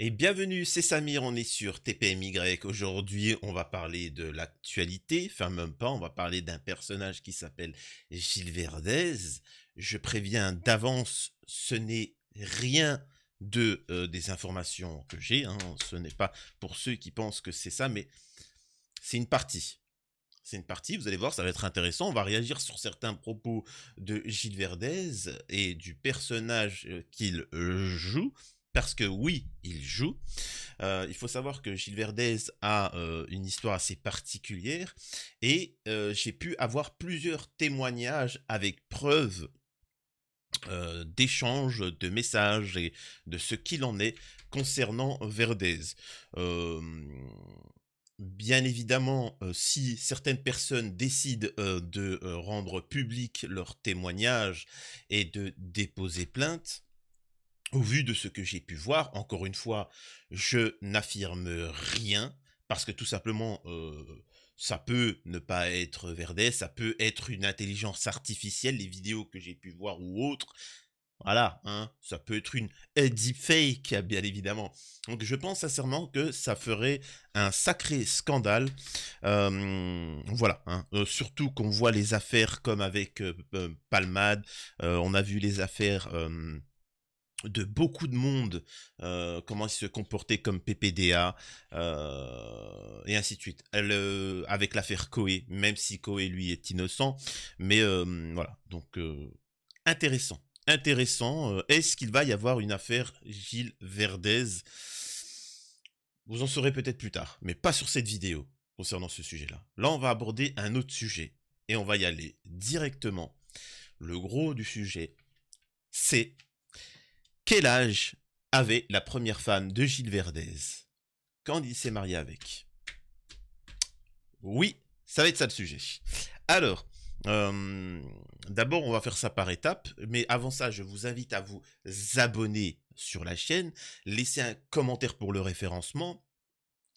Et bienvenue, c'est Samir, on est sur TPMY. Aujourd'hui, on va parler de l'actualité, enfin même pas, on va parler d'un personnage qui s'appelle Gilles Verdez. Je préviens d'avance, ce n'est rien des informations que j'ai, hein. Ce n'est pas pour ceux qui pensent que c'est ça, mais c'est une partie. C'est une partie, vous allez voir, ça va être intéressant. On va réagir sur certains propos de Gilles Verdez et du personnage qu'il joue. Parce que oui, il joue. Il faut savoir que Gilles Verdez a une histoire assez particulière et j'ai pu avoir plusieurs témoignages avec preuves d'échanges, de messages et de ce qu'il en est concernant Verdez. Euh, Bien évidemment, si certaines personnes décident de rendre public leurs témoignages et de déposer plainte, au vu de ce que j'ai pu voir, encore une fois, je n'affirme rien parce que tout simplement, ça peut ne pas être Verdez, ça peut être une intelligence artificielle, les vidéos que j'ai pu voir ou autres. Voilà, hein, ça peut être une deepfake, bien évidemment. Donc je pense sincèrement que ça ferait un sacré scandale. Voilà, hein, surtout qu'on voit les affaires comme avec Palmade, on a vu les affaires de beaucoup de monde, comment ils se comportaient comme PPDA, et ainsi de suite. Avec l'affaire Coé, même si Coé lui est innocent, mais voilà, donc intéressant. Intéressant. Est-ce qu'il va y avoir une affaire Gilles Verdez? Vous en saurez peut-être plus tard, mais pas sur cette vidéo concernant ce sujet-là. Là, on va aborder un autre sujet et on va y aller directement. Le gros du sujet, c'est quel âge avait la première femme de Gilles Verdez quand il s'est marié avec? Oui, ça va être ça le sujet. Alors, euh, d'abord, on va faire ça par étapes, mais avant ça, je vous invite à vous abonner sur la chaîne, laisser un commentaire pour le référencement,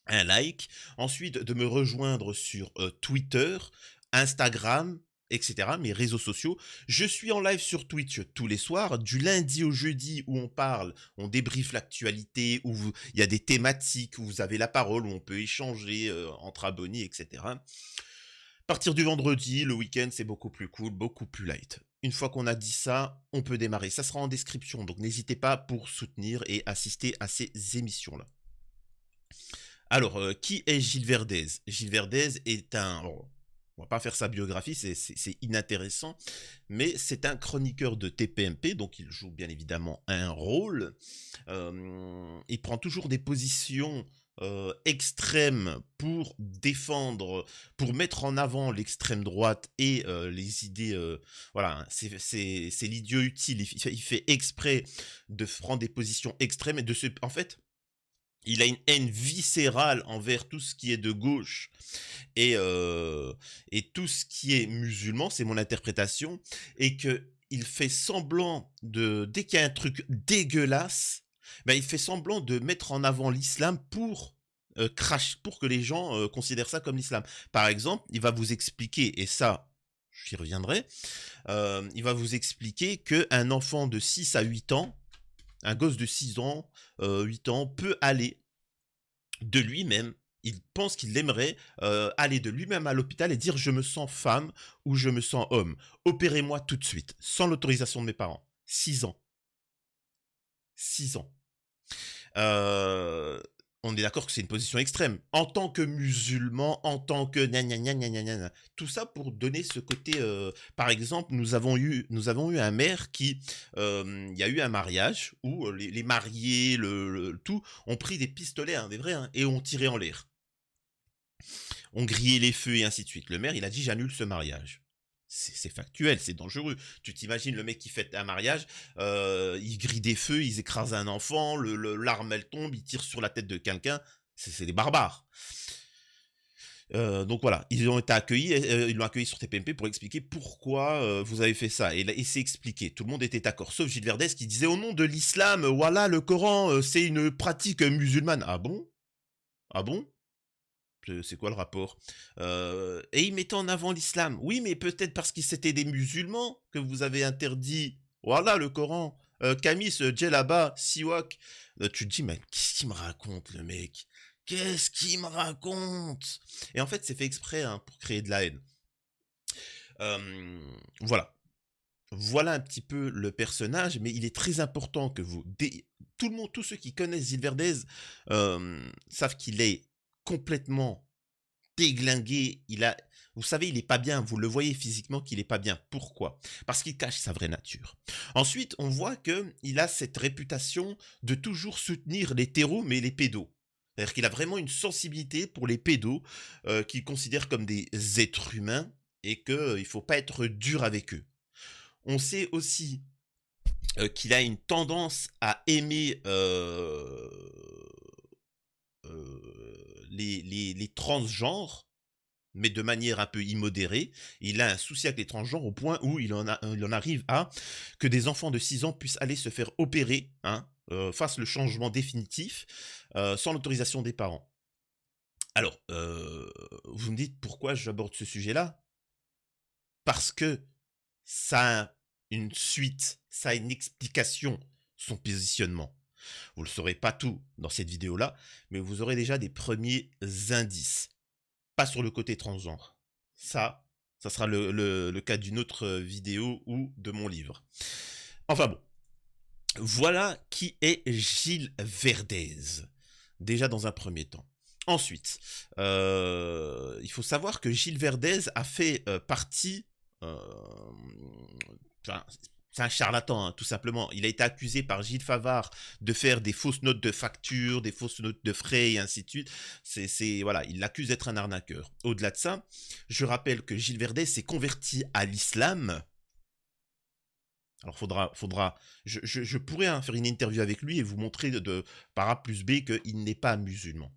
un like, ensuite de me rejoindre sur Twitter, Instagram, etc., mes réseaux sociaux. Je suis en live sur Twitch tous les soirs, du lundi au jeudi où on parle, on débriefe l'actualité, il y a des thématiques, où vous avez la parole, où on peut échanger entre abonnés, etc. À partir du vendredi, le week-end, c'est beaucoup plus cool, beaucoup plus light. Une fois qu'on a dit ça, on peut démarrer. Ça sera en description, donc n'hésitez pas pour soutenir et assister à ces émissions-là. Alors, qui est Gilles Verdez? Gilles Verdez est un... bon, on va pas faire sa biographie, c'est inintéressant, mais c'est un chroniqueur de TPMP, donc il joue bien évidemment un rôle. Il prend toujours des positions extrêmes pour défendre, pour mettre en avant l'extrême droite et les idées... voilà, hein, c'est l'idiot utile, il fait exprès de prendre des positions extrêmes et de se... En fait, il a une haine viscérale envers tout ce qui est de gauche et, euh, et tout ce qui est musulman, c'est mon interprétation, et que il fait semblant de, dès qu'il y a un truc dégueulasse, ben il fait semblant de mettre en avant l'islam pour pour que les gens considèrent ça comme l'islam. Par exemple, il va vous expliquer, et ça, j'y reviendrai, il va vous expliquer que un enfant de 6 à 8 ans, un gosse de 6 ans, 8 ans, peut aller de lui-même, il pense qu'il aimerait aller de lui-même à l'hôpital et dire je me sens femme ou je me sens homme. Opérez-moi tout de suite, sans l'autorisation de mes parents. 6 ans. 6 ans. Euh, on est d'accord que c'est une position extrême. En tant que musulman, en tant que gna gna gna gna gna gna. Tout ça pour donner ce côté. Par exemple, nous avons eu un maire qui, il y a eu un mariage où les mariés, tout, ont pris des pistolets, hein, des vrais, hein, et ont tiré en l'air. On grillait les feux et ainsi de suite. Le maire, il a dit j'annule ce mariage. C'est factuel, c'est dangereux. Tu t'imagines le mec qui fait un mariage, il grille des feux, ils écrasent un enfant, l'arme elle tombe, il tire sur la tête de quelqu'un. C'est des barbares. Donc voilà, ils ont été accueillis, ils l'ont accueilli sur TPMP pour expliquer pourquoi vous avez fait ça. Et là, il s'est expliqué, tout le monde était d'accord, sauf Gilles Verdez qui disait au nom de l'islam, voilà, le Coran, c'est une pratique musulmane. Ah bon? Ah bon? C'est quoi le rapport? Et ils mettaient en avant l'islam. Oui, mais peut-être parce qu'ils étaient des musulmans que vous avez interdit. Voilà le Coran. Camis, Djellaba, Siwak. Tu te dis, mais qu'est-ce qu'il me raconte, le mec? Qu'est-ce qu'il me raconte? Et en fait, c'est fait exprès hein, pour créer de la haine. Voilà. Voilà un petit peu le personnage, mais il est très important que tout le monde, tous ceux qui connaissent Gilles Verdez, savent qu'il est complètement déglingué. Vous savez, il est pas bien. Vous le voyez physiquement qu'il est pas bien. Pourquoi? Parce qu'il cache sa vraie nature. Ensuite, on voit que il a cette réputation de toujours soutenir les terreaux, mais les pédos. C'est-à-dire qu'il a vraiment une sensibilité pour les pédos, qu'il considère comme des êtres humains et qu'il ne faut pas être dur avec eux. On sait aussi qu'il a une tendance à aimer les transgenres, mais de manière un peu immodérée. Il a un souci avec les transgenres au point où il en arrive à que des enfants de 6 ans puissent aller se faire opérer, hein, fassent le changement définitif, sans l'autorisation des parents. Alors, vous me dites pourquoi j'aborde ce sujet-là? Parce que ça a une suite, ça a une explication, son positionnement. Vous ne le saurez pas tout dans cette vidéo-là, mais vous aurez déjà des premiers indices. Pas sur le côté transgenre. Ça sera le cas d'une autre vidéo ou de mon livre. Enfin bon. Voilà qui est Gilles Verdez. Déjà dans un premier temps. Ensuite, il faut savoir que Gilles Verdez a fait partie... Enfin, c'est un charlatan, hein, tout simplement. Il a été accusé par Gilles Favard de faire des fausses notes de facture, des fausses notes de frais et ainsi de suite. Voilà, il l'accuse d'être un arnaqueur. Au-delà de ça, je rappelle que Gilles Verdez s'est converti à l'islam. Alors je pourrais hein, faire une interview avec lui et vous montrer par A plus B qu'il n'est pas musulman.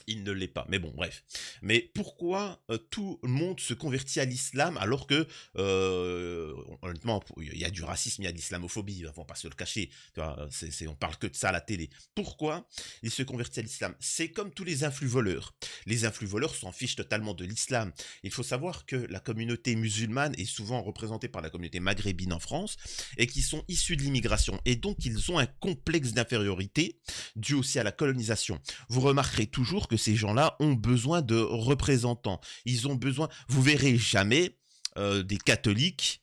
Il ne l'est pas. Mais bon, bref. Mais pourquoi tout le monde se convertit à l'islam alors que, honnêtement, il y a du racisme, il y a de l'islamophobie, on va pas se le cacher. Tu vois, on parle que de ça à la télé. Pourquoi il se convertit à l'islam? C'est comme tous les influx voleurs. Les influx voleurs s'en fichent totalement de l'islam. Il faut savoir que la communauté musulmane est souvent représentée par la communauté maghrébine en France et qui sont issus de l'immigration. Et donc, ils ont un complexe d'infériorité dû aussi à la colonisation. Vous remarquerez toujours que ces gens-là ont besoin de représentants. Ils ont besoin... Vous verrez jamais des catholiques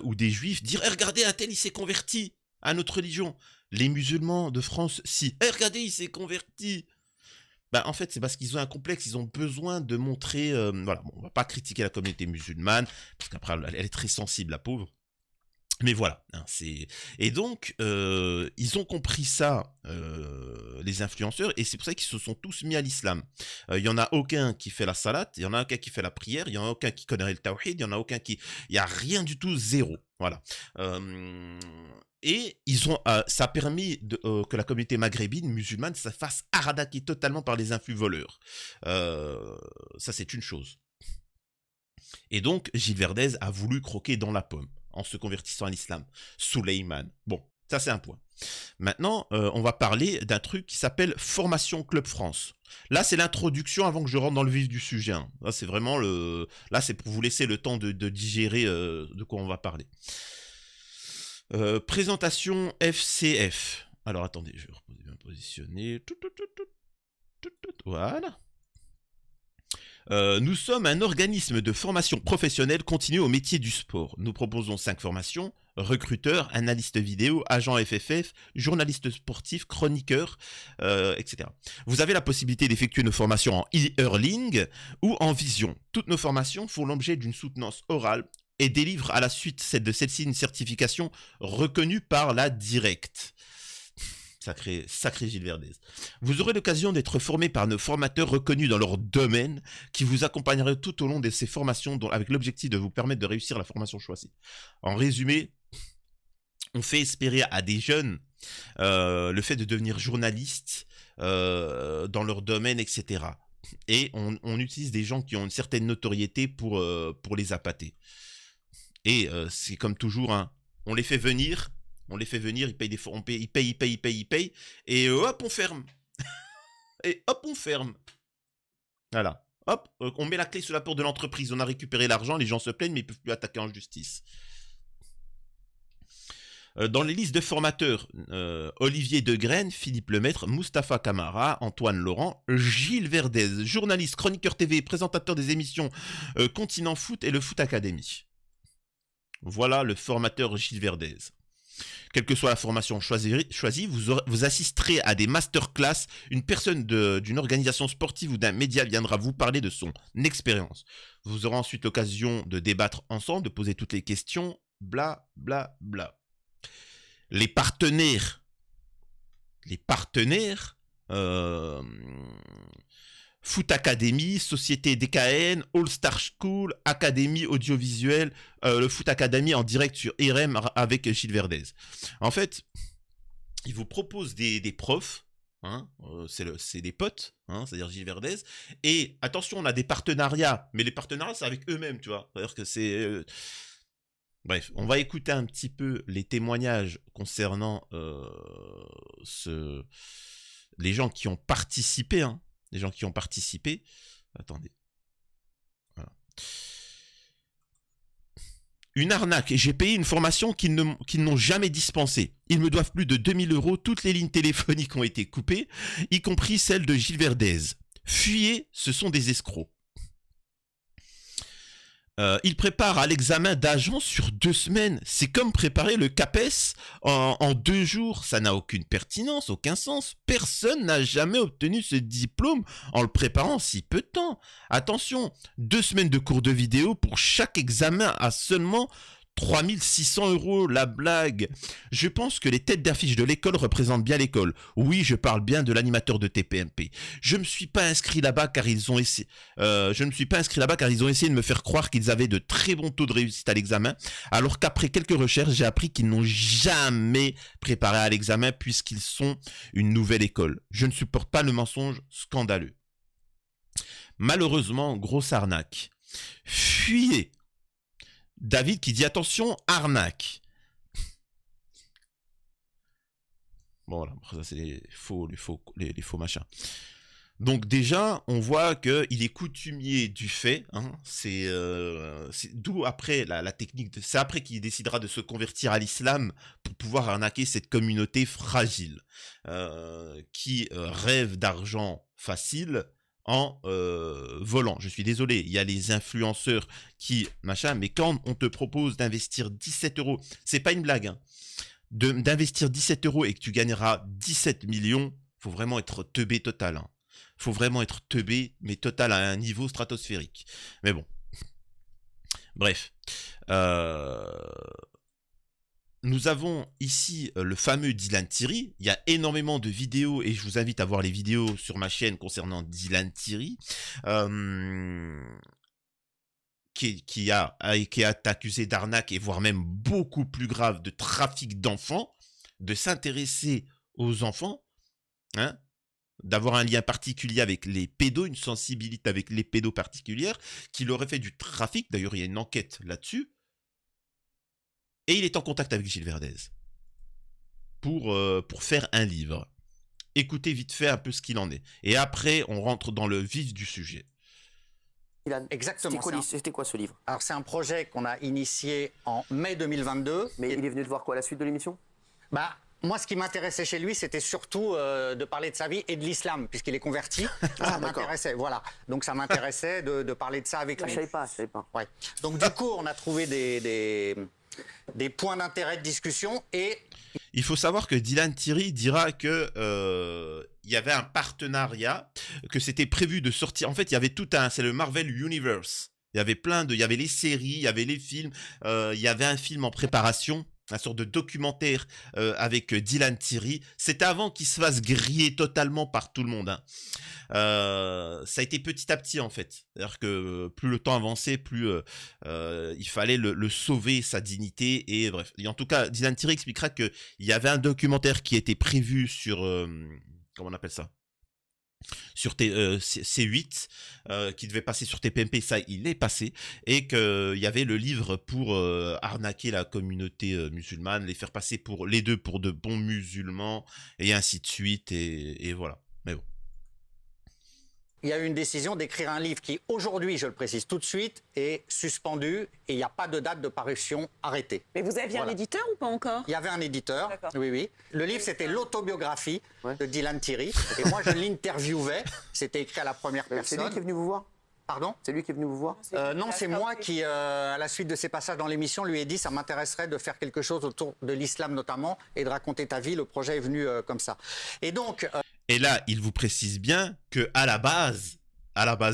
ou des juifs dire hey, « Regardez, un tel, il s'est converti à notre religion. » Les musulmans de France, si. Hey, regardez, il s'est converti. Ben, en fait, c'est parce qu'ils ont un complexe, ils ont besoin de montrer... voilà, bon, on va pas critiquer la communauté musulmane, parce qu'après, elle est très sensible, la pauvre. Mais voilà, hein, et donc ils ont compris ça, les influenceurs, et c'est pour ça qu'ils se sont tous mis à l'islam. Il y en a aucun qui fait la salat, il y en a aucun qui fait la prière, il y en a aucun qui connaît le tawhid, il y en a aucun qui, il y a rien du tout, zéro. Voilà. Et ça a permis que la communauté maghrébine musulmane se fasse arnaquer totalement par les influx voleurs. Ça c'est une chose. Et donc Gilles Verdez a voulu croquer dans la pomme en se convertissant à l'islam. Souleyman. Bon, ça c'est un point. Maintenant, on va parler d'un truc qui s'appelle Formation Club France. Là, c'est l'introduction avant que je rentre dans le vif du sujet. Hein. Là, c'est vraiment Là, c'est pour vous laisser le temps de digérer de quoi on va parler. Présentation FCF. Alors, attendez, je vais bien positionner. Voilà. Nous sommes un organisme de formation professionnelle continue au métier du sport. Nous proposons 5 formations, recruteur, analyste vidéo, agent FFF, journaliste sportif, chroniqueur, etc. Vous avez la possibilité d'effectuer nos formations en e-learning ou en vision. Toutes nos formations font l'objet d'une soutenance orale et délivrent à la suite de celle-ci une certification reconnue par la directe. Sacré Gilles Verdez. Vous aurez l'occasion d'être formé par nos formateurs reconnus dans leur domaine qui vous accompagneront tout au long de ces formations avec l'objectif de vous permettre de réussir la formation choisie. En résumé, on fait espérer à des jeunes le fait de devenir journaliste dans leur domaine, etc. Et on utilise des gens qui ont une certaine notoriété pour les appâter. Et c'est comme toujours, hein, on les fait venir, ils payent ils payent, et hop, on ferme. Et hop, on ferme. Voilà. Hop, on met la clé sur la porte de l'entreprise, on a récupéré l'argent, les gens se plaignent, mais ils ne peuvent plus attaquer en justice. Dans les listes de formateurs, Olivier Degraine, Philippe Lemaître, Mustapha Camara, Antoine Laurent, Gilles Verdez, journaliste, chroniqueur TV, présentateur des émissions Continent Foot et le Foot Academy. Voilà le formateur Gilles Verdez. Quelle que soit la formation choisie, vous assisterez à des masterclass. Une personne d'une organisation sportive ou d'un média viendra vous parler de son expérience. Vous aurez ensuite l'occasion de débattre ensemble, de poser toutes les questions, bla bla bla. Les partenaires, Foot Academy, Société DKN, All Star School, Académie audiovisuelle, le Foot Academy en direct sur IRM avec Gilles Verdez. En fait, il vous propose des profs, hein, c'est des potes, hein, c'est-à-dire Gilles Verdez, et attention, on a des partenariats, mais les partenariats, c'est avec eux-mêmes, tu vois. C'est-à-dire que c'est... Bref, on va écouter un petit peu les témoignages concernant les gens qui ont participé, hein. Les gens qui ont participé. Attendez. Voilà. Une arnaque. J'ai payé une formation qu'ils n'ont jamais dispensée. Ils me doivent plus de 2000 €. Toutes les lignes téléphoniques ont été coupées, y compris celle de Gilles Verdez. Fuyez, ce sont des escrocs. Il prépare à l'examen d'agent sur 2 semaines. C'est comme préparer le CAPES en 2 jours. Ça n'a aucune pertinence, aucun sens. Personne n'a jamais obtenu ce diplôme en le préparant en si peu de temps. Attention, 2 semaines de cours de vidéo pour chaque examen à seulement 3600 €, la blague. Je pense que les têtes d'affiche de l'école représentent bien l'école. Oui, je parle bien de l'animateur de TPMP. Je ne me suis pas inscrit là-bas car ils ont essayé de me faire croire qu'ils avaient de très bons taux de réussite à l'examen, alors qu'après quelques recherches, j'ai appris qu'ils n'ont jamais préparé à l'examen puisqu'ils sont une nouvelle école. Je ne supporte pas le mensonge scandaleux. Malheureusement, grosse arnaque. Fuyez. David qui dit attention, arnaque. Bon, voilà, ça c'est les faux machins. Donc déjà, on voit qu'il est coutumier du fait. Hein, c'est d'où après la technique. C'est après qu'il décidera de se convertir à l'islam pour pouvoir arnaquer cette communauté fragile qui rêve d'argent facile en volant. Je suis désolé, il y a les influenceurs qui machin, mais quand on te propose d'investir 17 €, c'est pas une blague, hein, d'investir 17 € et que tu gagneras 17 millions, faut vraiment être teubé total. Hein. Faut vraiment être teubé, mais total à un niveau stratosphérique. Mais bon. Bref. Nous avons ici le fameux Dylan Thierry. Il y a énormément de vidéos et je vous invite à voir les vidéos sur ma chaîne concernant Dylan Thierry. Qui a été accusé d'arnaque et voire même beaucoup plus grave de trafic d'enfants, de s'intéresser aux enfants, hein, d'avoir un lien particulier avec les pédos, une sensibilité avec les pédos particulière, qu'il aurait fait du trafic. D'ailleurs, il y a une enquête là-dessus. Et il est en contact avec Gilles Verdez pour faire un livre. Écoutez vite fait un peu ce qu'il en est. Et après, on rentre dans le vif du sujet. Exactement. C'était quoi ce livre? Alors c'est un projet qu'on a initié en mai 2022. Mais il est venu te voir quoi, la suite de l'émission? Moi, ce qui m'intéressait chez lui, c'était surtout de parler de sa vie et de l'islam, puisqu'il est converti. Ça m'intéressait, voilà. Donc ça m'intéressait de parler de ça avec lui. Je savais pas. Ouais. Donc du coup, on a trouvé des points d'intérêt de discussion et... Il faut savoir que Dylan Thierry dira que il y avait un partenariat, que c'était prévu de sortir. En fait, il y avait tout c'est le Marvel Universe. Il y avait il y avait les séries, il y avait les films, il y avait un film en préparation, une sorte de documentaire avec Dylan Thierry. C'était avant qu'il se fasse griller totalement par tout le monde. Hein. Ça a été petit à petit en fait. C'est-à-dire que plus le temps avançait, plus il fallait le sauver, sa dignité. Et bref. Et en tout cas, Dylan Thierry expliquera qu'il y avait un documentaire qui était prévu sur... comment on appelle ça, sur C8 qui devait passer sur TPMP, ça il est passé, et qu'il y avait le livre pour arnaquer la communauté musulmane, les faire passer pour les deux pour de bons musulmans, et ainsi de suite, et voilà. Mais bon. Il y a eu une décision d'écrire un livre qui, aujourd'hui, je le précise tout de suite, est suspendu et il n'y a pas de date de parution arrêtée. Mais vous aviez un éditeur ou pas encore? Il y avait un éditeur, oui, oui. Le livre, c'était l'autobiographie de Dylan Thierry. Et moi, je l'interviewais. C'était écrit à la première personne. C'est lui qui est venu vous voir? Pardon? C'est lui qui est venu vous voir? Non, c'est moi qui, à la suite de ses passages dans l'émission, lui ai dit ça m'intéresserait de faire quelque chose autour de l'islam notamment et de raconter ta vie. Le projet est venu comme ça. Et donc... Et là, il vous précise bien que à la base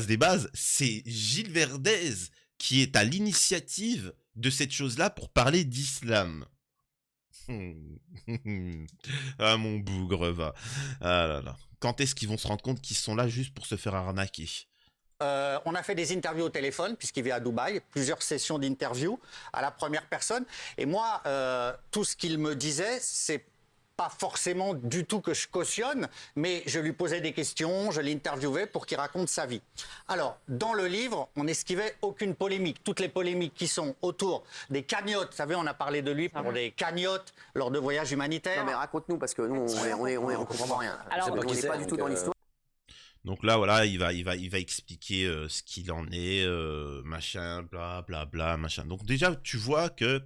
des bases, c'est Gilles Verdez qui est à l'initiative de cette chose-là pour parler d'islam. Ah, mon bougre va. Ah là là. Quand est-ce qu'ils vont se rendre compte qu'ils sont là juste pour se faire arnaquer? On a fait des interviews au téléphone, puisqu'il vit à Dubaï, plusieurs sessions d'interviews à la première personne. Et moi, tout ce qu'il me disait, c'est pas forcément du tout que je cautionne, mais je lui posais des questions, je l'interviewais pour qu'il raconte sa vie. Alors, dans le livre, on n'esquivait aucune polémique. Toutes les polémiques qui sont autour des cagnottes, vous savez, on a parlé de lui pour des cagnottes lors de voyages humanitaires. Non mais raconte-nous, parce que nous, on comprend rien. Alors, on n'est pas du tout dans l'histoire. Donc là, voilà, il va expliquer ce qu'il en est, machin, bla bla bla, machin. Donc déjà, tu vois que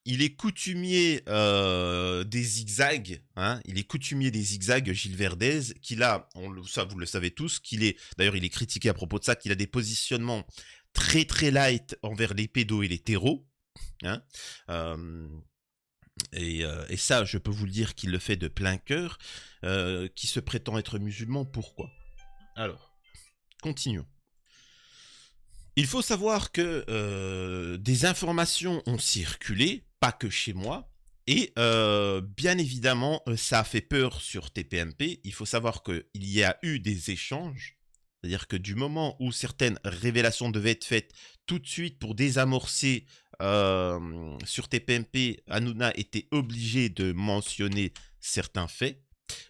il est coutumier des zigzags, hein. Il est coutumier des zigzags, Gilles Verdez, qu'il a, ça vous le savez tous, d'ailleurs il est critiqué à propos de ça, qu'il a des positionnements très très light envers les pédos et les terreaux, hein. Et ça, je peux vous le dire qu'il le fait de plein cœur, qui se prétend être musulman. Pourquoi? Alors, continuons. Il faut savoir que des informations ont circulé, pas que chez moi, et bien évidemment, ça a fait peur sur TPMP. Il faut savoir qu'il y a eu des échanges, c'est-à-dire que du moment où certaines révélations devaient être faites tout de suite pour désamorcer sur TPMP, Hanouna était obligé de mentionner certains faits,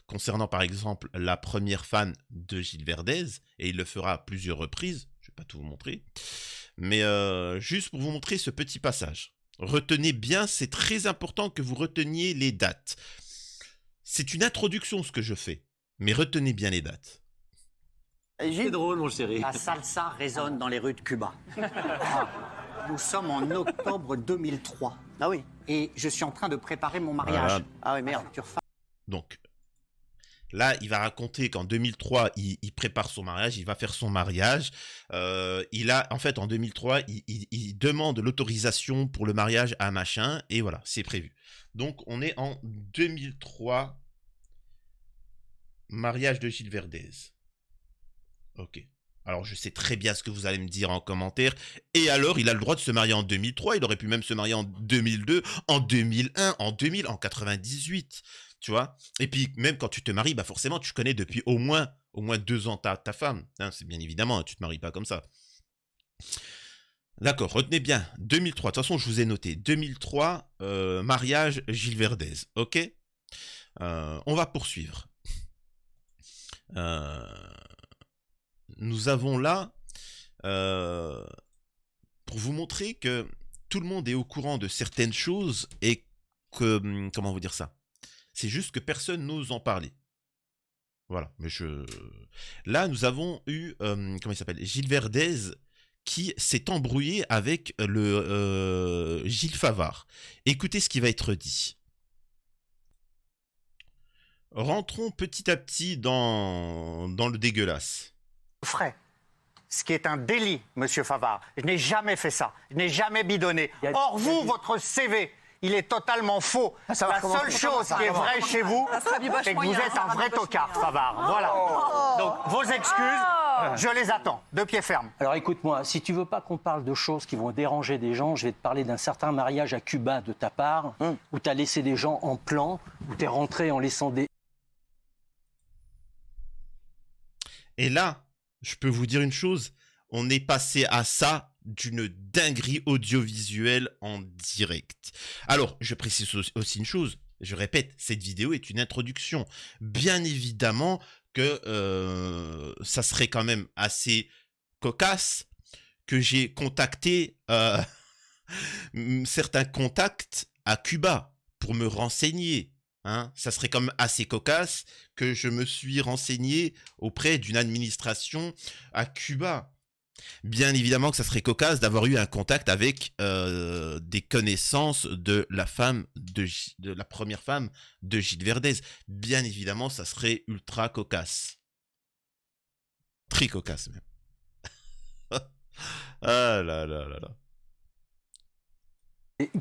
concernant par exemple la première fan de Gilles Verdez, et il le fera à plusieurs reprises, je ne vais pas tout vous montrer, mais juste pour vous montrer ce petit passage. Retenez bien, c'est très important que vous reteniez les dates. C'est une introduction ce que je fais, mais retenez bien les dates. C'est drôle, mon chéri. La salsa résonne dans les rues de Cuba. Nous sommes en octobre 2003. Ah oui. Et je suis en train de préparer mon mariage. Voilà. Ah oui, merde. Donc, là, il va raconter qu'en 2003, il prépare son mariage, il va faire son mariage. En fait, en 2003, il demande l'autorisation pour le mariage à machin, et voilà, c'est prévu. Donc, on est en 2003, mariage de Gilles Verdez. Ok. Alors, je sais très bien ce que vous allez me dire en commentaire. Et alors, il a le droit de se marier en 2003. Il aurait pu même se marier en 2002, en 2001, en 2000, en 98. Tu vois? Et puis, même quand tu te maries, bah forcément, tu connais depuis au moins 2 ans ta femme. Hein, c'est bien évidemment, tu ne te maries pas comme ça. D'accord, retenez bien. 2003. De toute façon, je vous ai noté. 2003, mariage Gilles Verdez. Ok? On va poursuivre. Nous avons là, pour vous montrer que tout le monde est au courant de certaines choses et que, comment vous dire ça? C'est juste que personne n'ose en parler. Voilà, mais là, nous avons eu, comment il s'appelle? Gilles Verdez qui s'est embrouillé avec le Gilles Favard. Écoutez ce qui va être dit. Rentrons petit à petit dans le dégueulasse. Frais. Ce qui est un délit, monsieur Favard. Je n'ai jamais fait ça. Je n'ai jamais bidonné. Or, vous, votre CV, il est totalement faux. La seule chose qui est vraie chez vous, c'est que vous êtes un vrai tocard, Favard. Voilà. Donc, vos excuses, je les attends, de pied ferme. Alors écoute-moi, si tu veux pas qu'on parle de choses qui vont déranger des gens, je vais te parler d'un certain mariage à Cuba de ta part, où tu as laissé des gens en plan, où tu es rentré en laissant des... Et là, je peux vous dire une chose, on est passé à ça d'une dinguerie audiovisuelle en direct. Alors, je précise aussi une chose, je répète, cette vidéo est une introduction. Bien évidemment que ça serait quand même assez cocasse que j'ai contacté certains contacts à Cuba pour me renseigner. Hein, ça serait comme assez cocasse que je me suis renseigné auprès d'une administration à Cuba. Bien évidemment que ça serait cocasse d'avoir eu un contact avec des connaissances de la la première femme de Gilles Verdez. Bien évidemment, ça serait ultra cocasse. Très cocasse même. Ah là là là là.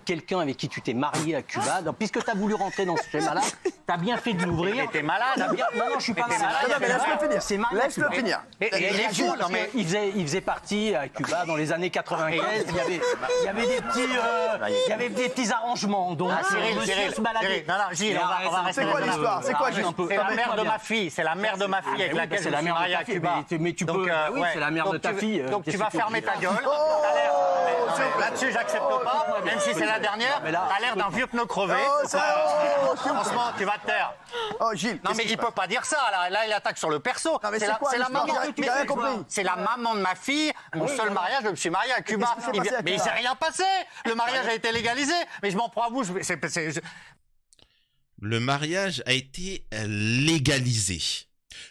Quelqu'un avec qui tu t'es marié à Cuba, donc, puisque tu as voulu rentrer dans ce schéma-là, tu as bien fait de l'ouvrir. T'es malade. Non, non, je suis pas malade. Non, mais laisse-le finir. C'est mal. Laisse-le finir. Et il est fou, non mais... Il faisait partie à Cuba dans les années 95. Il y avait des petits arrangements. Donc, Cyril, monsieur se baladait. non, Gilles, on va rester C'est quoi là. l'histoire? C'est quoi, Gilles? C'est la mère de ma fille, c'est la mère de ma fille avec laquelle je me suis marié à Cuba. Mais tu peux. Oui, c'est la mère de ta fille. Donc tu vas fermer ta gueule. Là-dessus, j'accepte pas, même si c'est la dernière. T'as l'air d'un vieux pneu crevé. Franchement, tu vas te taire. Oh, Gilles. Non, mais il peut pas dire ça. Là, il attaque sur le perso. Non, mais c'est quoi la l'histoire? maman. J'ai rien compris. C'est la maman de ma fille. Mon seul mariage, je me suis marié à Cuba. qu'est-ce qui s'est passé à Mais il Cuba? s'est rien passé. Le mariage a été légalisé. Mais je m'en prends à vous. Le mariage a été légalisé.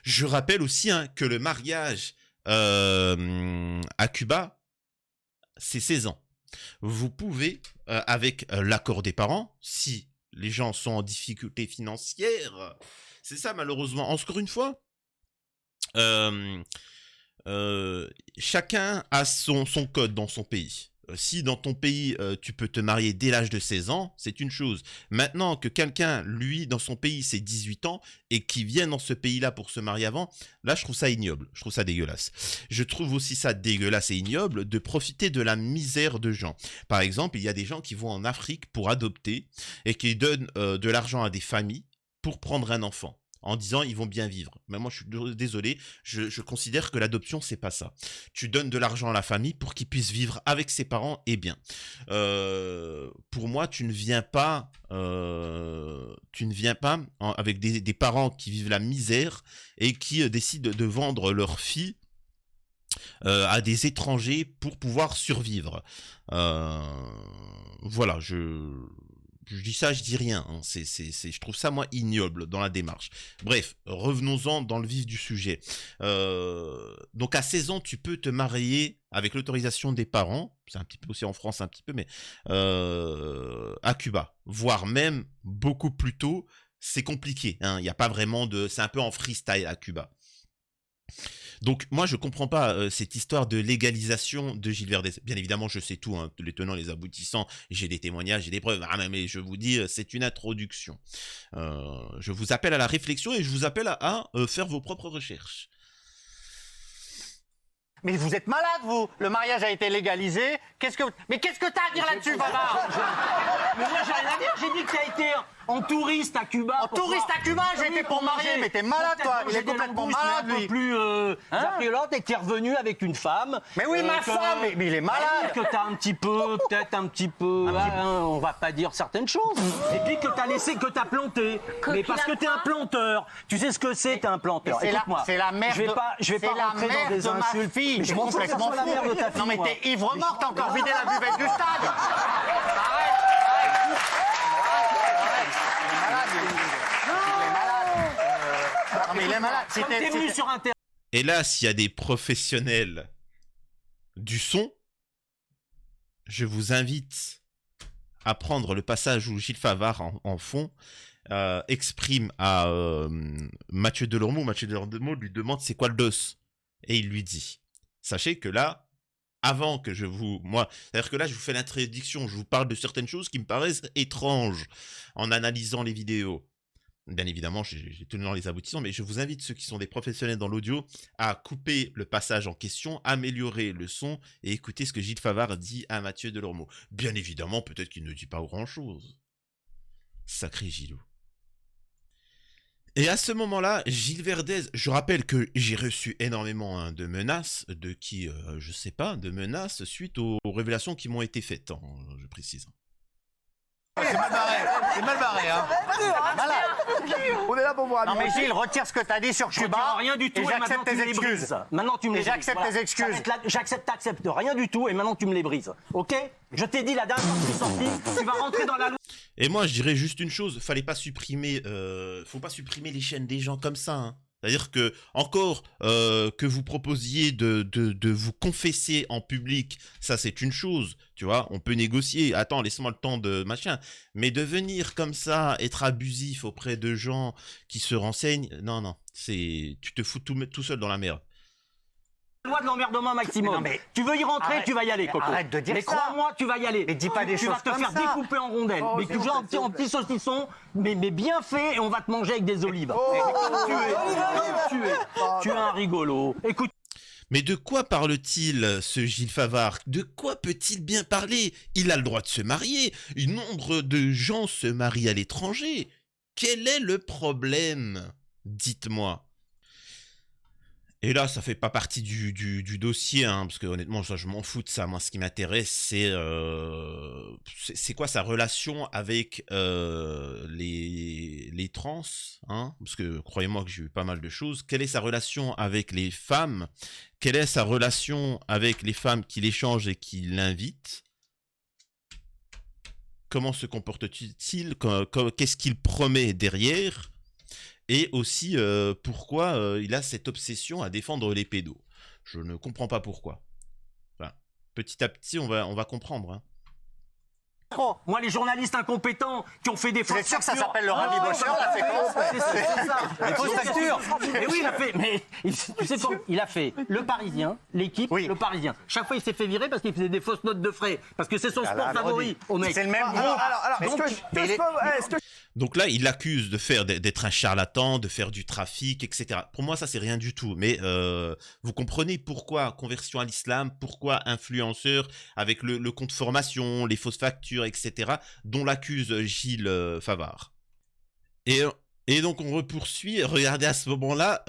Je rappelle aussi que le mariage à Cuba, c'est 16 ans. Vous pouvez, avec l'accord des parents, si les gens sont en difficulté financière, c'est ça malheureusement. Encore une fois, chacun a son code dans son pays. Si dans ton pays, tu peux te marier dès l'âge de 16 ans, c'est une chose. Maintenant que quelqu'un, lui, dans son pays, c'est 18 ans, et qui vient dans ce pays-là pour se marier avant, là, je trouve ça ignoble. Je trouve ça dégueulasse. Je trouve aussi ça dégueulasse et ignoble de profiter de la misère de gens. Par exemple, il y a des gens qui vont en Afrique pour adopter et qui donnent de l'argent à des familles pour prendre un enfant, en disant ils vont bien vivre. Mais moi, je suis désolé, je considère que l'adoption, c'est pas ça. Tu donnes de l'argent à la famille pour qu'il puisse vivre avec ses parents et bien. Pour moi, tu ne viens pas avec des parents qui vivent la misère et qui décident de vendre leur fille à des étrangers pour pouvoir survivre. Voilà, je dis ça, je dis rien. Hein. Je trouve ça, moi, ignoble dans la démarche. Bref, revenons-en dans le vif du sujet. Donc, à 16 ans, tu peux te marier avec l'autorisation des parents. C'est un petit peu aussi en France, un petit peu, mais à Cuba. Voire même beaucoup plus tôt. C'est compliqué. Hein. Il n'y a pas vraiment de... C'est un peu en freestyle à Cuba. Donc moi je comprends pas cette histoire de légalisation de Gilles Verdez. Bien évidemment je sais tout, hein, les tenants, les aboutissants, j'ai des témoignages, j'ai des preuves, mais je vous dis c'est une introduction. Je vous appelle à la réflexion et je vous appelle à faire vos propres recherches. Mais vous êtes malade, vous. Le mariage a été légalisé. Mais qu'est-ce que t'as à dire là-dessus, Bavard? Mais moi j'ai rien à dire, j'ai dit que tu as été en touriste à Cuba. En touriste à Cuba, j'ai été pour marier. Mais t'es malade, toi. Il est complètement malade, lui. Un peu plus affriolante et que tu es revenu avec une femme. Mais oui, ma femme. Mais il est malade. Que tu as peut-être un petit peu, on va pas dire certaines choses. Et puis que tu as laissé, que tu as planté. Mais parce que tu es un planteur. Tu sais ce que c'est, tu es un planteur. Écoute-moi. C'est la mère je vais pas rentrer dans des insultes. Mais je m'en fous, la mère de ta fille. Non, mais t'es ivre mort, t'as encore vidé la buvette du stade. Arrête. Non, mais il est malade. T'es venu sur un terrain. Et là, s'il y a des professionnels du son, je vous invite à prendre le passage où Gilles Favard, en fond, exprime à Mathieu Delormeau. Mathieu Delormeau lui demande c'est quoi le dos. Et il lui dit, sachez que là, avant que c'est-à-dire que là, je vous fais l'introduction, je vous parle de certaines choses qui me paraissent étranges en analysant les vidéos. Bien évidemment, j'ai tenu dans les aboutissants, mais je vous invite, ceux qui sont des professionnels dans l'audio, à couper le passage en question, améliorer le son et écouter ce que Gilles Favard dit à Mathieu Delormeau. Bien évidemment, peut-être qu'il ne dit pas grand-chose. Sacré Gilou. Et à ce moment-là, Gilles Verdez, je rappelle que j'ai reçu énormément de menaces, de qui, je sais pas, de menaces suite aux révélations qui m'ont été faites, hein, je précise. C'est mal barré, hein. On est là pour voir. Non, mais Gilles, retire ce que t'as dit sur Cuba. Rien du tout. Et j'accepte tes excuses. Maintenant, tu me les brises. J'accepte tes excuses. T'acceptes rien du tout et maintenant tu me les brises. Ok? Je t'ai dit la dernière fois que tu es sorti, tu vas rentrer dans la loi. Et moi, je dirais juste une chose, fallait pas supprimer, faut pas supprimer les chaînes des gens comme ça, hein. C'est-à-dire que, encore, que vous proposiez de vous confesser en public, ça c'est une chose, tu vois, on peut négocier, attends, laisse-moi le temps de machin, mais de venir comme ça, être abusif auprès de gens qui se renseignent, non, tu te fous tout seul dans la merde. Loi de l'emmerdement maximum. Non, mais tu veux y rentrer, arrête, tu vas y aller, mais Coco. arrête de dire mais ça. crois-moi, tu vas y aller. Mais dis pas des tu choses vas te comme faire ça. découper en rondelles. Oh, mais c'est toujours bon, en petits saucissons, mais bien fait, et on va te manger avec des olives. Oh, Tu es un rigolo. Écoute. Mais de quoi parle-t-il, ce Gilles Favard? De quoi peut-il bien parler? Il a le droit de se marier. Nombre de gens se marient à l'étranger. Quel est le problème? Dites-moi. Et là, ça fait pas partie du dossier, hein, parce que honnêtement, je m'en fous de ça. Moi, ce qui m'intéresse, c'est quoi sa relation avec les trans, hein, parce que croyez-moi que j'ai eu pas mal de choses. Quelle est sa relation avec les femmes? Quelle est sa relation avec les femmes qui l'échangent et qui l'invitent? Comment se comporte-t-il? Qu'est-ce qu'il promet derrière? Et aussi, pourquoi il a cette obsession à défendre les pédos. Je ne comprends pas pourquoi. Enfin, petit à petit, on va comprendre. Hein. Moi, les journalistes incompétents qui ont fait des Vous êtes fausses sûr que ça factures. s'appelle le rabibocheur, la séquence? C'est ça. Les fausses factures. Mais oui, il a fait. Mais tu sais quoi? Il a fait Le Parisien, l'équipe, Oui. Le Parisien. Chaque fois, il s'est fait virer parce qu'il faisait des fausses notes de frais. Parce que c'est son sport Alors, favori au mec. C'est le même groupe. Alors, Donc, mais les- Donc là, il l'accuse d'être un charlatan, de faire du trafic, etc. Pour moi, ça, c'est rien du tout. Mais vous comprenez pourquoi conversion à l'islam, pourquoi influenceur avec le compte formation, les fausses factures, etc., dont l'accuse Gilles Favard. Et donc, on poursuit. Regardez, à ce moment-là,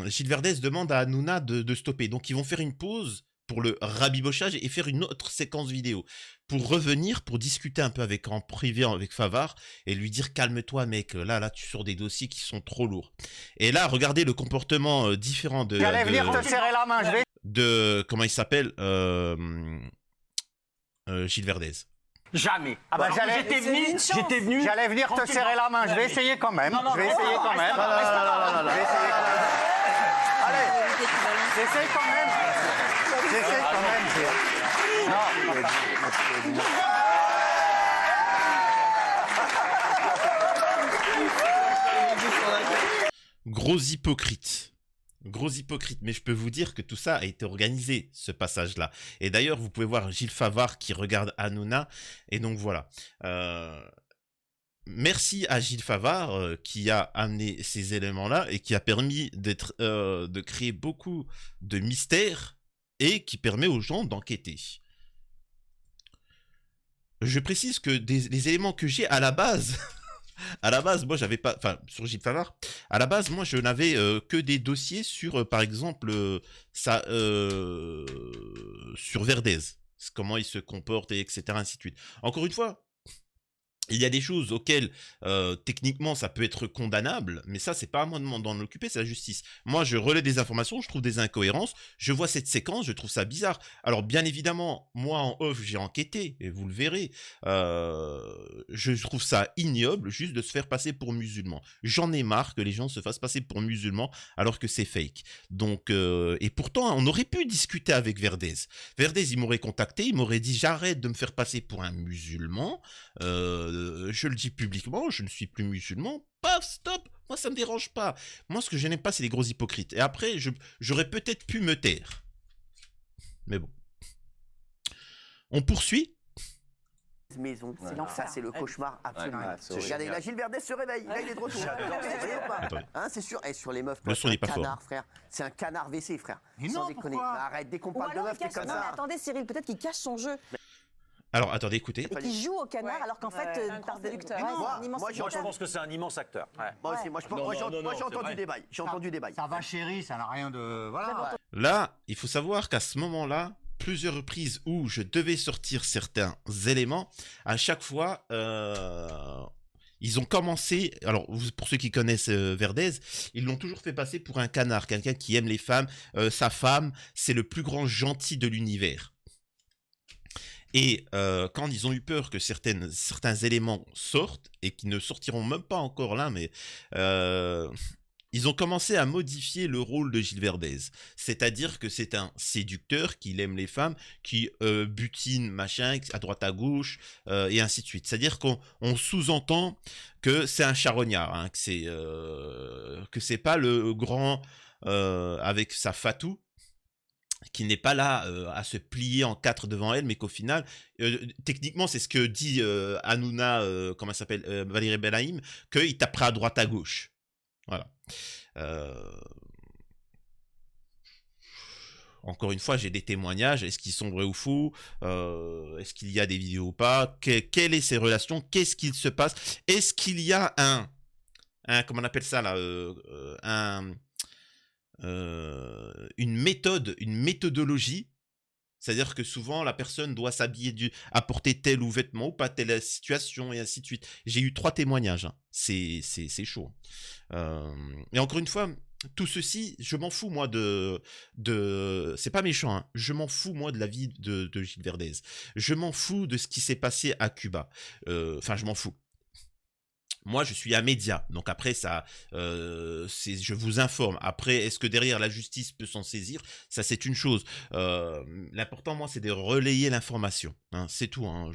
Gilles Verdez demande à Hanouna de stopper. Donc, ils vont faire une pause pour le rabibochage et faire une autre séquence vidéo pour revenir, pour discuter un peu en privé avec Favard et lui dire calme-toi mec, là tu sors des dossiers qui sont trop lourds. Et là, regardez le comportement différent J'allais venir te serrer la main, je vais. comment il s'appelle, Gilles Verdez. Jamais. Ah bah, j'étais venu. J'allais venir te serrer la main, je vais essayer quand même. Non, Je vais essayer quand même. non, non, non, Je vais essayer quand même. Allez, j'essaye quand même. J'essaye quand même. Gros hypocrite. Gros hypocrite, mais je peux vous dire que tout ça a été organisé, ce passage-là. Et d'ailleurs, vous pouvez voir Gilles Favard qui regarde Hanouna, et donc voilà. Merci à Gilles Favard qui a amené ces éléments-là et qui a permis de créer beaucoup de mystères et qui permet aux gens d'enquêter. Je précise que les éléments que j'ai à la base... À la base, moi, j'avais pas, enfin, sur Gilles Favard, à la base, moi, je n'avais que des dossiers sur, par exemple, sur Verdez, comment il se comporte, et etc., ainsi de suite. Encore une fois, il y a des choses auxquelles, techniquement, ça peut être condamnable, mais ça, c'est pas à moi d'en occuper, c'est la justice. Moi, je relais des informations, je trouve des incohérences, je vois cette séquence, je trouve ça bizarre. Alors, bien évidemment, moi, en off, j'ai enquêté, et vous le verrez, je trouve ça ignoble, juste de se faire passer pour musulman. J'en ai marre que les gens se fassent passer pour musulmans, alors que c'est fake. Donc, et pourtant, on aurait pu discuter avec Verdez. Verdez, il m'aurait contacté, il m'aurait dit, j'arrête de me faire passer pour un musulman, je le dis publiquement, je ne suis plus musulman, paf, stop, moi ça me dérange pas. Moi ce que je n'aime pas c'est les gros hypocrites. Et après, j'aurais peut-être pu me taire. Mais bon. On poursuit. Maison, ça c'est le cauchemar absolu. c'est Regardez, là Gilles Verdez se réveille, là il est de retour. Vous voyez ou pas Attendez. Hein, c'est sûr, et sur les meufs, Le c'est son un n'est pas fort. canard, frère. C'est un canard WC, frère. Mais Sans non, déconner. pourquoi Arrête, dès qu'on Ou parle de alors, meufs, il t'es cache... comme Non, mais ça. attendez, Cyril, peut-être qu'il cache son jeu Alors attendez, écoutez. et qu'il joue au canard alors qu'en fait, par séducteur. Moi, un immense moi, séducteur. Je pense que c'est un immense acteur. Moi aussi, moi j'ai entendu des bails. J'ai entendu des bails. Ça va chérie, ça n'a rien de... Voilà. Là, il faut savoir qu'à ce moment-là, plusieurs reprises où je devais sortir certains éléments, à chaque fois, ils ont commencé, alors pour ceux qui connaissent Verdez, ils l'ont toujours fait passer pour un canard, quelqu'un qui aime les femmes, sa femme, c'est le plus grand gentil de l'univers. Et quand ils ont eu peur que certains éléments sortent, et qui ne sortiront même pas encore là, mais ils ont commencé à modifier le rôle de Gilles Verdez. C'est-à-dire que c'est un séducteur qui aime les femmes, qui butine machin à droite à gauche, et ainsi de suite. C'est-à-dire qu'on sous-entend que c'est un charognard, hein, que c'est pas le grand avec sa fatou, qui n'est pas là à se plier en quatre devant elle, mais qu'au final, techniquement, c'est ce que dit Hanouna, comment elle s'appelle, Valérie Benaïm, qu'il tapera à droite à gauche. Voilà. Encore une fois, j'ai des témoignages. Est-ce qu'ils sont vrais ou faux? Est-ce qu'il y a des vidéos ou pas? Quelle est ces relations? Qu'est-ce qu'il se passe? Est-ce qu'il y a comment on appelle ça là, une méthodologie? C'est-à-dire que souvent, la personne doit s'habiller, apporter tel ou vêtement ou pas telle situation, et ainsi de suite. J'ai eu 3 témoignages. Hein. C'est chaud. Et encore une fois, tout ceci, je m'en fous, moi, c'est pas méchant, hein. Je m'en fous, moi, de la vie de Gilles Verdez. Je m'en fous de ce qui s'est passé à Cuba. Enfin, je m'en fous. Moi, je suis un média, donc après ça, je vous informe. Après, est-ce que derrière la justice peut s'en saisir? Ça, c'est une chose. L'important, moi, c'est de relayer l'information. Hein, c'est tout. Hein,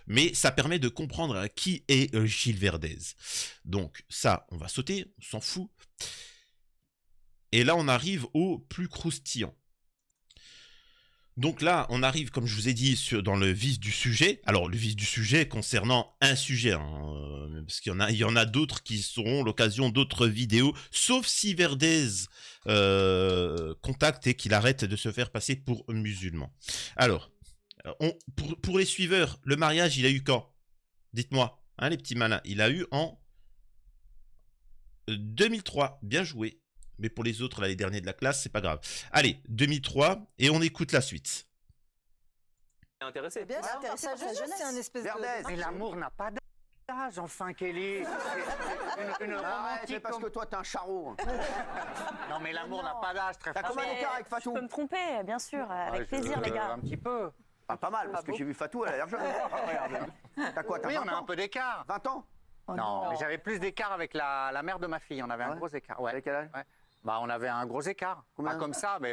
mais ça permet de comprendre qui est Gilles Verdez. Donc ça, on va sauter, on s'en fout. Et là, on arrive au plus croustillant. Donc là, on arrive, comme je vous ai dit, dans le vif du sujet. Alors, le vif du sujet concernant un sujet, hein, parce qu'il y en a d'autres qui seront l'occasion d'autres vidéos, sauf si Verdez contacte et qu'il arrête de se faire passer pour musulman. Alors, pour les suiveurs, le mariage, il a eu quand? Dites-moi, hein, les petits malins. Il a eu en 2003. Bien joué. Mais pour les autres, là, les derniers de la classe, c'est pas grave. Allez, 2003, et on écoute la suite. Intéressé. Bien, c'est intéressant pour sa jeunesse. C'est un espèce de... Mais l'amour n'a pas d'âge, enfin, Kelly. Une romantique c'est parce que toi, t'es un charreau. Non, mais l'amour n'a pas d'âge, très T'as franchement. combien d'écart avec Je Fatou? peux me tromper, bien sûr, avec plaisir, les gars. Un petit peu. Pas mal, parce que j'ai vu Fatou, elle a l'air jeune. Regarde. T'as quoi? T'as Oui, 20 on a ans? un peu d'écart. 20 ans? Non, mais j'avais plus d'écart avec la mère de ma fille. On avait un gros écart. Ouais. Avec quel âge? Ouais. Bah, on avait un gros écart. Combien? Pas comme ça, mais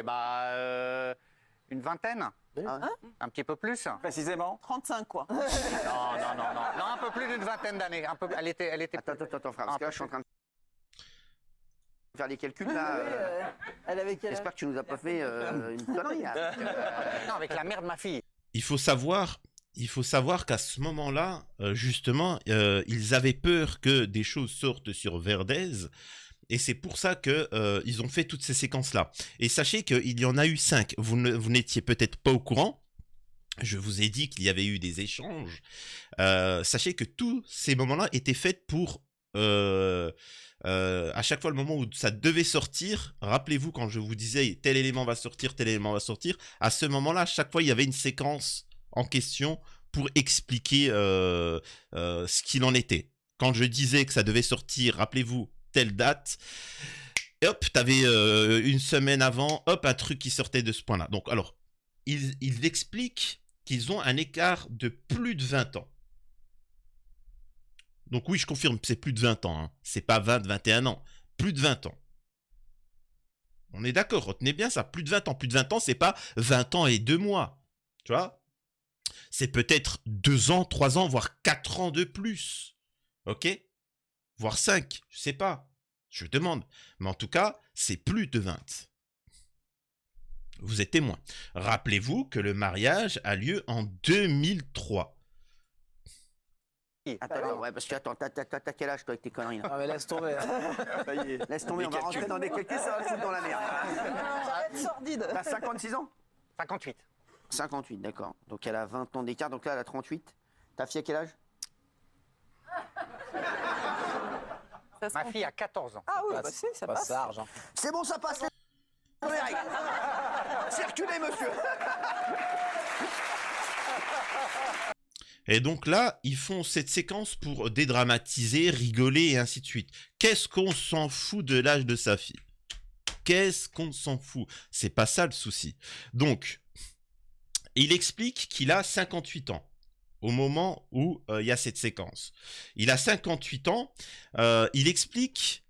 une vingtaine. Ah ouais. Un petit peu plus. Précisément. 35, quoi. Non, un peu plus d'une vingtaine d'années. Elle était. Attends, frère, parce que là, je suis en train de faire les calculs, là. Elle avait quel âge? J'espère que tu nous as pas fait une connerie, là. Non, avec la mère de ma fille. Il faut savoir qu'à ce moment-là, justement, ils avaient peur que des choses sortent sur Verdez. Et c'est pour ça qu'ils ont fait toutes ces séquences-là. Et sachez qu'il y en a eu 5. Vous n'étiez peut-être pas au courant. Je vous ai dit qu'il y avait eu des échanges. Sachez que tous ces moments-là étaient faits pour... à chaque fois, le moment où ça devait sortir, rappelez-vous quand je vous disais tel élément va sortir, tel élément va sortir, à ce moment-là, à chaque fois, il y avait une séquence en question pour expliquer ce qu'il en était. Quand je disais que ça devait sortir, rappelez-vous, telle date, et hop, t'avais une semaine avant, hop, un truc qui sortait de ce point-là. Donc, alors, ils expliquent qu'ils ont un écart de plus de 20 ans. Donc oui, je confirme, c'est plus de 20 ans. Hein. C'est pas 20, 21 ans. Plus de 20 ans. On est d'accord, retenez bien ça. Plus de 20 ans. Plus de 20 ans, c'est pas 20 ans et 2 mois. Tu vois? C'est peut-être 2 ans, 3 ans, voire 4 ans de plus. Ok? Voire 5, je sais pas. Je demande. Mais en tout cas, c'est plus de 20. Vous êtes témoin. Rappelez-vous que le mariage a lieu en 2003. Attends, ouais, parce que attends, t'as quel âge, toi, avec tes conneries, là? Ah, mais laisse tomber. Ça y est. Laisse tomber, on va rentrer dans des calculs, ça va te foutre dans la merde. Ça va être sordide. T'as 56 ans? 58. 58, d'accord. Donc elle a 20 ans d'écart, donc là elle a 38. Ta fille à quel âge? Ma fille a 14 ans. Ah oui, bah, ça passe. Ça, argent. C'est bon, ça passe les règles. Circulez, monsieur. Et donc là, ils font cette séquence pour dédramatiser, rigoler et ainsi de suite. Qu'est-ce qu'on s'en fout de l'âge de sa fille? Qu'est-ce qu'on s'en fout? C'est pas ça le souci. Donc, il explique qu'il a 58 ans au moment où il y a cette séquence. Il a 58 ans. Il explique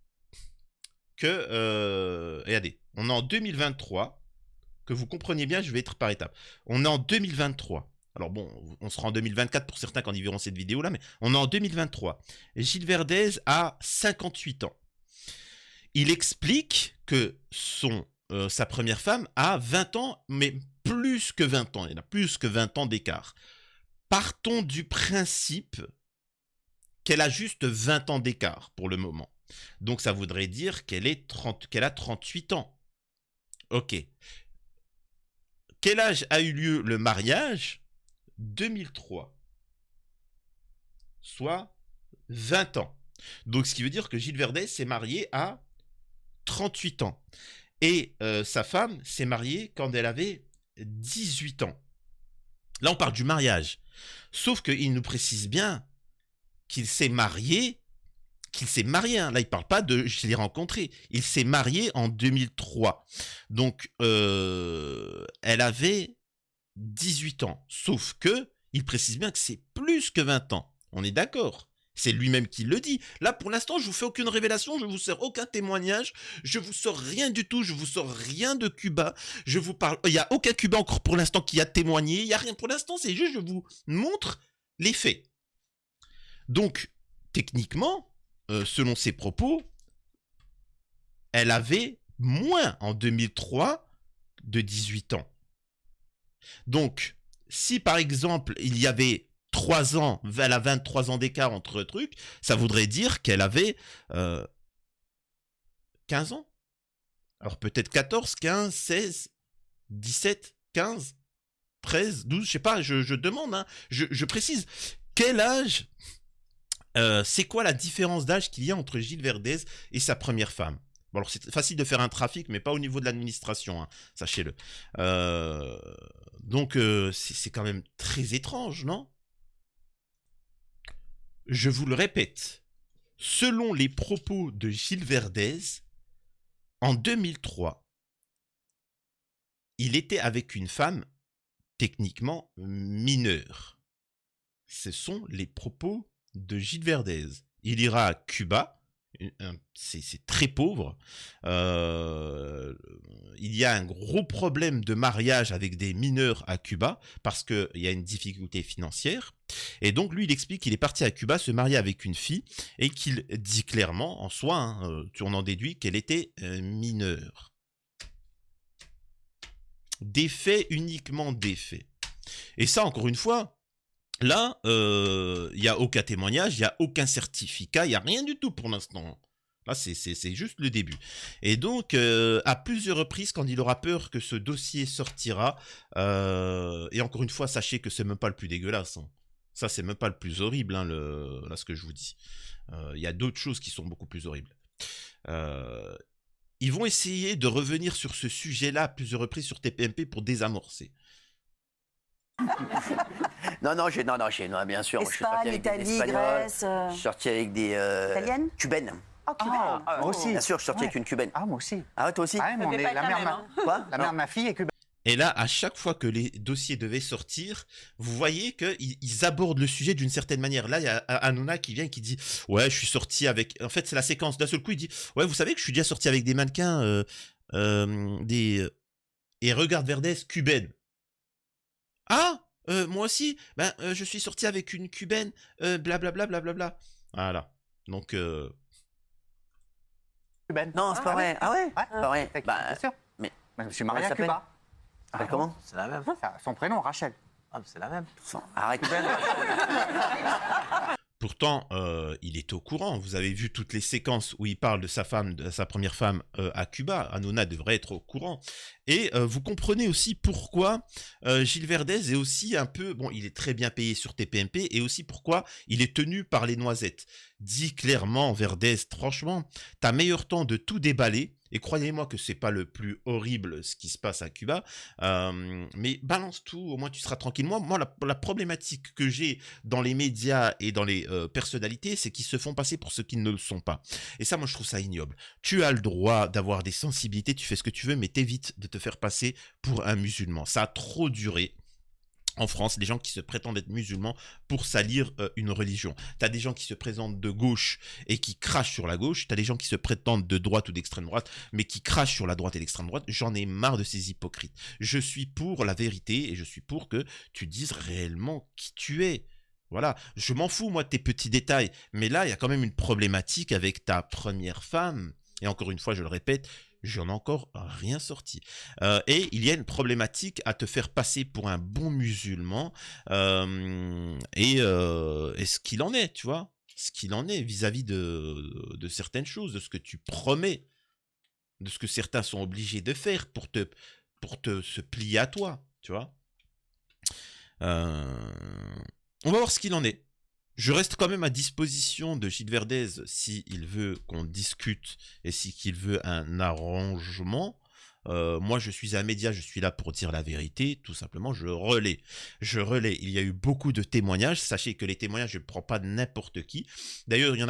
que... regardez, on est en 2023. Que vous compreniez bien, je vais être par étapes. On est en 2023. Alors bon, on sera en 2024 pour certains quand ils verront cette vidéo-là, mais on est en 2023. Gilles Verdez a 58 ans. Il explique que sa première femme a 20 ans, mais plus que 20 ans. Il y en a plus que 20 ans d'écart. Partons du principe qu'elle a juste 20 ans d'écart pour le moment. Donc ça voudrait dire qu'elle a 38 ans. Ok. Quel âge a eu lieu le mariage? 2003. Soit 20 ans. Donc ce qui veut dire que Gilles Verdez s'est marié à 38 ans. Et sa femme s'est mariée quand elle avait 18 ans. Là, on parle du mariage. Sauf qu'il nous précise bien qu'il s'est marié. Hein. Là, il ne parle pas de « je l'ai rencontré ». Il s'est marié en 2003. Donc, elle avait 18 ans. Sauf que, il précise bien que c'est plus que 20 ans. On est d'accord. C'est lui-même qui le dit. Là, pour l'instant, je vous fais aucune révélation, je vous sors aucun témoignage, je vous sors rien du tout, je vous sors rien de Cuba. Je vous parle. Il n'y a aucun Cubain encore pour l'instant qui a témoigné. Il n'y a rien pour l'instant, c'est juste je vous montre les faits. Donc, techniquement, selon ses propos, elle avait moins en 2003 de 18 ans. Donc, si par exemple, il y avait 3 ans, elle a 23 ans d'écart entre trucs, ça voudrait dire qu'elle avait 15 ans. Alors peut-être 14, 15, 16, 17, 15, 13, 12, je sais pas, je demande, hein, je précise. Quel âge, c'est quoi la différence d'âge qu'il y a entre Gilles Verdez et sa première femme? Bon, alors c'est facile de faire un trafic, mais pas au niveau de l'administration, hein, sachez-le. Donc c'est quand même très étrange, non? Je vous le répète, selon les propos de Gilles Verdez, en 2003, il était avec une femme techniquement mineure. Ce sont les propos de Gilles Verdez. Il ira à Cuba, c'est très pauvre. Il y a un gros problème de mariage avec des mineurs à Cuba parce qu'il y a une difficulté financière. Et donc lui, il explique qu'il est parti à Cuba se marier avec une fille et qu'il dit clairement, en soi, hein, on en déduit qu'elle était mineure. Des faits, uniquement des faits. Et ça, encore une fois, là, il n'y a aucun témoignage, il n'y a aucun certificat, il n'y a rien du tout pour l'instant. Là, c'est juste le début. Et donc, à plusieurs reprises, quand il aura peur que ce dossier sortira, et encore une fois, sachez que c'est même pas le plus dégueulasse. Hein. Ça, c'est même pas le plus horrible, hein, là, ce que je vous dis. Il y a d'autres choses qui sont beaucoup plus horribles. Ils vont essayer de revenir sur ce sujet-là à plusieurs reprises sur TPMP pour désamorcer. Non, bien sûr. Moi, je suis sorti Espagne, avec des Italie, Espagnols. Grèce. Je suis sorti avec des Italiennes cubaines. Oh, cubaine. Moi aussi. Bien sûr, je suis sorti Ouais. avec une cubaine. Ah, moi aussi. Ah ouais, toi aussi? Ah, ouais, mais on est, la mère, Quoi? la mère de ma fille est cubaine. Et là, à chaque fois que les dossiers devaient sortir, vous voyez qu'ils abordent le sujet d'une certaine manière. Là, il y a Hanouna qui vient et qui dit « Ouais, je suis sorti avec... » En fait, c'est la séquence. D'un seul coup, il dit « Ouais, vous savez que je suis déjà sorti avec des mannequins, Et regarde Verdez, cubaine. »« Ah moi aussi, ben, je suis sorti avec une cubaine, blablabla, blablabla. » Voilà. Donc... Cubaine. Non, c'est pas vrai. Ah ouais? C'est pas vrai. Bien sûr. mais- Je me suis marié Elle à s'appelle Cuba. Ah, comment? C'est la même. Son prénom, Rachel. Ah, c'est la même. Arrête. Pourtant, il est au courant. Vous avez vu toutes les séquences où il parle de sa femme, de sa première femme à Cuba. Hanouna devrait être au courant. Et vous comprenez aussi pourquoi Gilles Verdez est aussi un peu... Bon, il est très bien payé sur TPMP et aussi pourquoi il est tenu par les noisettes. Dis clairement, Verdez, franchement, t'as meilleur temps de tout déballer. Et croyez-moi que c'est pas le plus horrible ce qui se passe à Cuba, mais balance tout, au moins tu seras tranquille. Moi la problématique que j'ai dans les médias et dans les personnalités, c'est qu'ils se font passer pour ceux qui ne le sont pas. Et ça, moi je trouve ça ignoble. Tu as le droit d'avoir des sensibilités, tu fais ce que tu veux, mais t'évites de te faire passer pour un musulman. Ça a trop duré. En France, des gens qui se prétendent être musulmans pour salir une religion. T'as des gens qui se présentent de gauche et qui crachent sur la gauche. T'as des gens qui se prétendent de droite ou d'extrême droite, mais qui crachent sur la droite et l'extrême droite. J'en ai marre de ces hypocrites. Je suis pour la vérité et je suis pour que tu dises réellement qui tu es. Voilà, je m'en fous moi de tes petits détails, mais là il y a quand même une problématique avec ta première femme, et encore une fois je le répète, j'en ai encore rien sorti. Et il y a une problématique à te faire passer pour un bon musulman, et ce qu'il en est, tu vois, ce qu'il en est vis-à-vis de certaines choses, de ce que tu promets, de ce que certains sont obligés de faire pour se plier à toi, tu vois. On va voir ce qu'il en est. Je reste quand même à disposition de Gilles Verdez s'il veut qu'on discute et s'il veut un arrangement. Moi, je suis un média, je suis là pour dire la vérité. Tout simplement, je relais. Je relais. Il y a eu beaucoup de témoignages. Sachez que les témoignages, je ne prends pas n'importe qui. D'ailleurs, il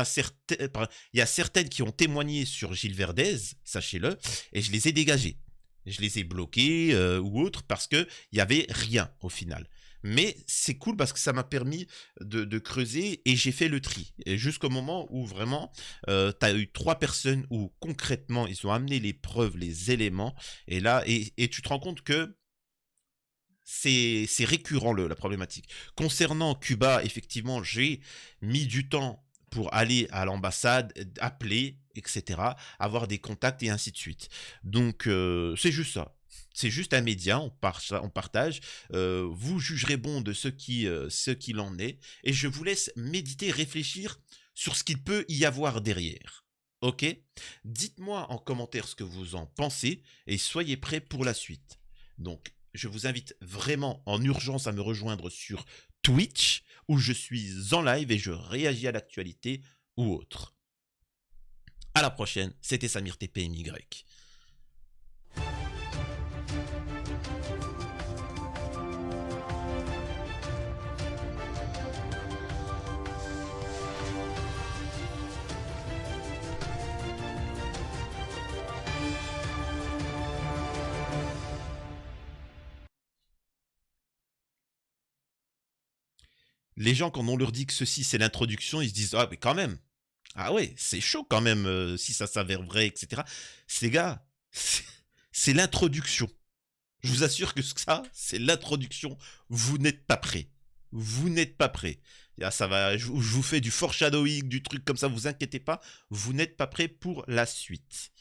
y a certaines qui ont témoigné sur Gilles Verdez, sachez-le, et je les ai dégagées. Je les ai bloqués ou autres parce qu'il n'y avait rien au final. Mais c'est cool parce que ça m'a permis de creuser et j'ai fait le tri. Et jusqu'au moment où vraiment, tu as eu 3 personnes où concrètement, ils ont amené les preuves, les éléments. Et là, et tu te rends compte que c'est récurrent la problématique. Concernant Cuba, effectivement, j'ai mis du temps pour aller à l'ambassade, appeler, etc., avoir des contacts et ainsi de suite. Donc, c'est juste ça. C'est juste un média, on partage. Vous jugerez bon de ce qu'il en est. Et je vous laisse méditer, réfléchir sur ce qu'il peut y avoir derrière. Ok? Dites-moi en commentaire ce que vous en pensez et soyez prêts pour la suite. Donc, je vous invite vraiment en urgence à me rejoindre sur Twitch où je suis en live et je réagis à l'actualité ou autre. À la prochaine, c'était Samir TPMY. Les gens, quand on leur dit que ceci c'est l'introduction, ils se disent ah mais quand même, ah ouais c'est chaud quand même si ça s'avère vrai, etc. Ces gars, c'est l'introduction. Je vous assure que ça c'est l'introduction. Vous n'êtes pas prêts. Vous n'êtes pas prêts. Ça va, je vous fais du foreshadowing, du truc comme ça, vous inquiétez pas. Vous n'êtes pas prêts pour la suite.